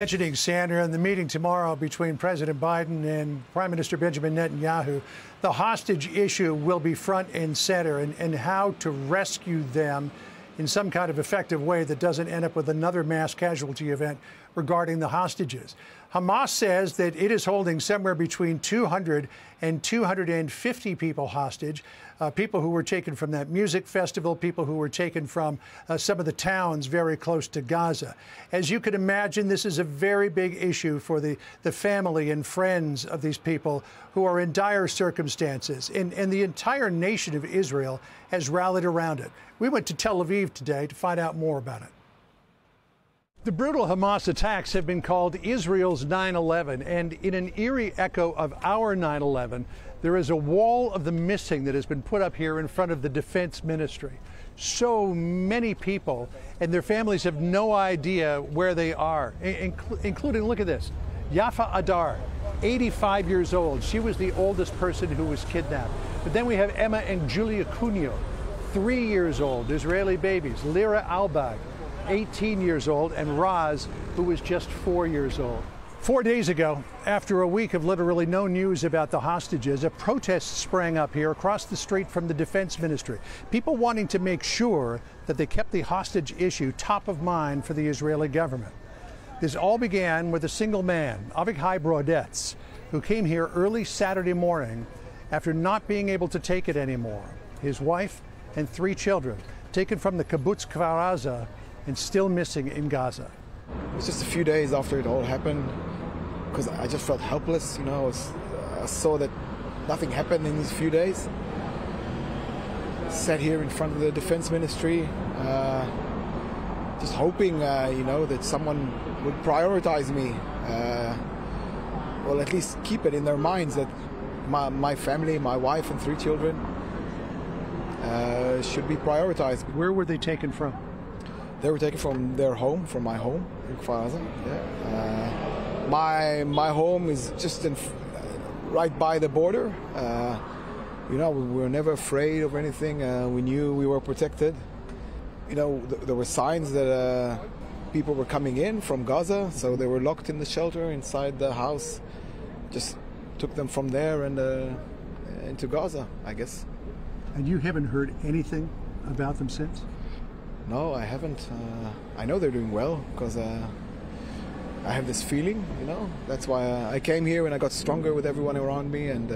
Mentioning, Sandra, in the meeting tomorrow between President Biden and Prime Minister Benjamin Netanyahu, the hostage issue will be front and center, and how to rescue them in some kind of effective way that doesn't end up with another mass casualty event regarding the hostages. Hamas says that it is holding somewhere between 200 and 250 people hostage, people who were taken from that music festival, people who were taken from some of the towns very close to Gaza. As you can imagine, this is a very big issue for the family and friends of these people who are in dire circumstances. And the entire nation of Israel has rallied around it. We went to Tel Aviv today to find out more about it. The brutal Hamas attacks have been called Israel's 9/11, and in an eerie echo of our 9/11, there is a wall of the missing that has been put up here in front of the Defense Ministry. So many people and their families have no idea where they are, including, look at this, Yafa Adar, 85 years old. She was the oldest person who was kidnapped. But then we have Emma and Julia Cunio, 3 years old, Israeli babies, Lira Albag, 18 years old, and Raz, who was just 4 years old. 4 days ago, after a week of literally no news about the hostages, a protest sprang up here across the street from the Defense Ministry. People wanting to make sure that they kept the hostage issue top of mind for the Israeli government. This all began with a single man, Avichai Brodetz, who came here early Saturday morning after not being able to take it anymore. His wife and 3 children taken from the kibbutz Kfar Aza and still missing in Gaza. It was just a few days after it all happened, because I just felt helpless. You know, I saw that nothing happened in these few days. Sat here in front of the Defense Ministry, just hoping, you know, that someone would prioritize me, or at least keep it in their minds that my family, my wife and 3 children should be prioritized. Where were they taken from? They were taken from their home, from my home in Kfar Aza. Yeah. My home is just right by the border. You know, we were never afraid of anything. We knew we were protected. You know, there were signs that people were coming in from Gaza, so they were locked in the shelter inside the house. Just took them from there and into Gaza, I guess. And you haven't heard anything about them since? No, I haven't. I know they're doing well, because I have this feeling, you know. That's why I came here, and I got stronger with everyone around me, and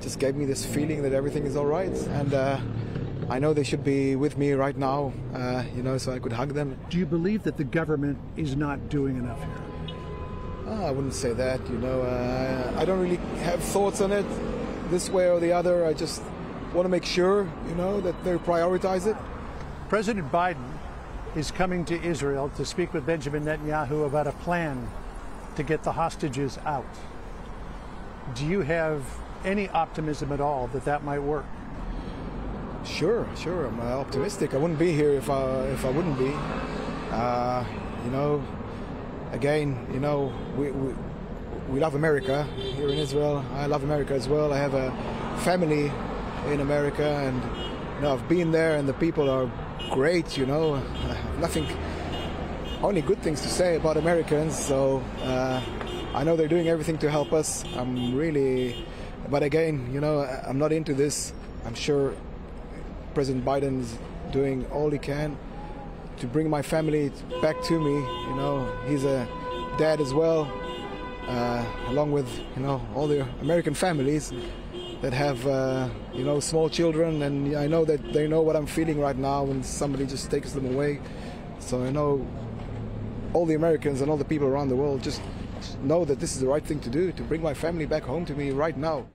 just gave me this feeling that everything is all right. And I know they should be with me right now, you know, so I could hug them. Do you believe that the government is not doing enough here? I wouldn't say that, you know. I don't really have thoughts on it this way or the other. I just want to make sure, you know, that they prioritize it. President Biden is coming to Israel to speak with Benjamin Netanyahu about a plan to get the hostages out. Do you have any optimism at all that that might work? Sure. I'm optimistic. I wouldn't be here if I wouldn't be. You know, again, you know, we love America here in Israel. I love America as well. I have a family in America, and you know, I've been there, and the people are great, you know. Only good things to say about Americans, so I know they're doing everything to help us. But again, you know, I'm not into this. I'm sure President Biden is doing all he can to bring my family back to me. You know, he's a dad as well, along with, you know, all the American families that have, you know, small children, and I know that they know what I'm feeling right now when somebody just takes them away. So I know all the Americans and all the people around the world just know that this is the right thing to do, to bring my family back home to me right now.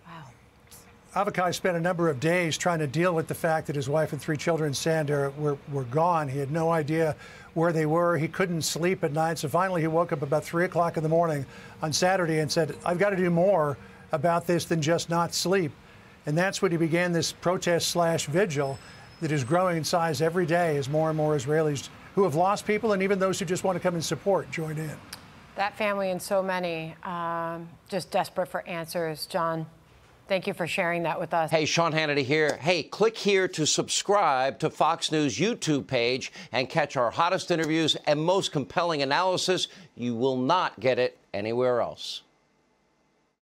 Wow. Avichai spent a number of days trying to deal with the fact that his wife and 3 children, Sandra, were gone. He had no idea where they were. He couldn't sleep at night. So finally he woke up about 3 o'clock in the morning on Saturday and said, I've got to do more about this than just not sleep. And that's when he began this protest/vigil that is growing in size every day as more and more Israelis who have lost people, and even those who just want to come and support, join in. That family and so many just desperate for answers, John. Thank you for sharing that with us. Hey, Sean Hannity here. Hey, click here to subscribe to Fox News YouTube page and catch our hottest interviews and most compelling analysis. You will not get it anywhere else.